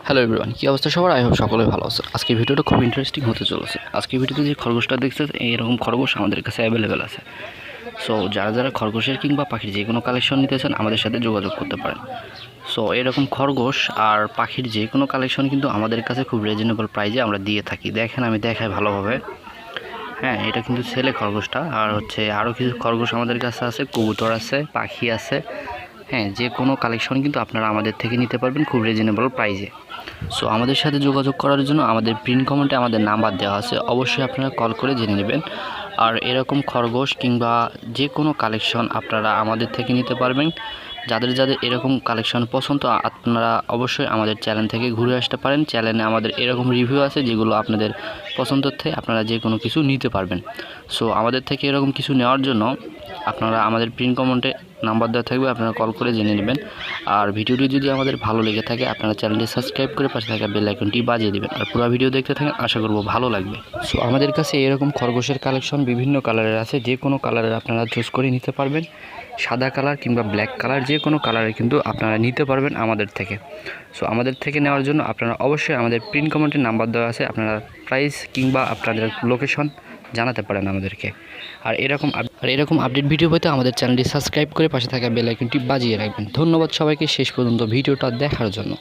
Hello everyone, কী অবস্থা সবার? I hope সকলে ভালো আছে। আজকে ভিডিওটা খুব ইন্টারেস্টিং হতে চলেছে। আজকে ভিডিওতে যে খরগোশটা দেখছেন, এইরকম খরগোশ আমাদের কাছে অ্যাভেলেবেল আছে। সো যারা যারা খরগোশের কিংবা পাখির যে কোনো কালেকশন নিতে চান আমাদের সাথে যোগাযোগ করতে পারেন। সো এরকম খরগোশ আর পাখির যে কোনো কালেকশন কিন্তু আমাদের কাছে খুব রিজনেবল প্রাইজে আমরা দিয়ে থাকি। দেখেন, আমি দেখাই ভালোভাবে। হ্যাঁ, এটা কিন্তু ছেলে খরগোশটা। আর হচ্ছে আরও কিছু খরগোশ আমাদের কাছে আছে, কবুতর আছে, পাখি আছে। হ্যাঁ, যে কোনো কালেকশন কিন্তু আপনারা আমাদের থেকে নিতে পারবেন খুব রিজনেবল প্রাইজে। সো আমাদের সাথে যোগাযোগ করার জন্য আমাদের পিন কমেন্টে আমাদের নাম্বার দেওয়া আছে, অবশ্যই আপনারা কল করে জেনে নেবেন। আর এরকম খরগোশ কিংবা যে কোনো কালেকশন আপনারা আমাদের থেকে নিতে পারবেন। যাদের যাদের এরকম কালেকশন পছন্দ, আপনারা অবশ্যই আমাদের চ্যানেল থেকে ঘুরে আসতে পারেন। চ্যানেলে আমাদের এরকম রিভিউ আছে যেগুলো আপনাদের পছন্দের থেকে আপনারা যে কোনো কিছু নিতে পারবেন। সো আমাদের থেকে এরকম কিছু নেওয়ার জন্য আপনারা আমাদের পিন কমেন্টে নাম্বার দেওয়া থাকবে, আপনারা কল করে জেনে নেবেন। আর ভিডিওটি যদি আমাদের ভালো লেগে থাকে আপনারা চ্যানেলটি সাবস্ক্রাইব করে পাশে থাকা বেল আইকনটি বাজিয়ে দেবেন। আর পুরো ভিডিও দেখতে থাকেন, আশা করব ভালো লাগবে। সো আমাদের কাছে এরকম খরগোশের কালেকশন বিভিন্ন কালারের আছে, যে কোনো কালারের আপনারা চুজ করে নিতে পারবেন। সাদা কালার কিংবা ব্ল্যাক কালার যে কোনো কালারে কিন্তু আপনারা নিতে পারবেন আমাদের থেকে। সো আমাদের থেকে নেওয়ার জন্য আপনারা অবশ্যই আমাদের পিন কমেন্টে নাম্বার দেওয়া আছে, আপনারা প্রাইস কিংবা আপনাদের লোকেশন জানাতে পারেন আমাদেরকে। আর এরকম আপডেট ভিডিও পেতে আমাদের চ্যানেলটি সাবস্ক্রাইব করে পাশে থাকা বেল আইকনটি বাজিয়ে রাখবেন। ধন্যবাদ সবাইকে শেষ পর্যন্ত ভিডিওটা দেখার জন্য।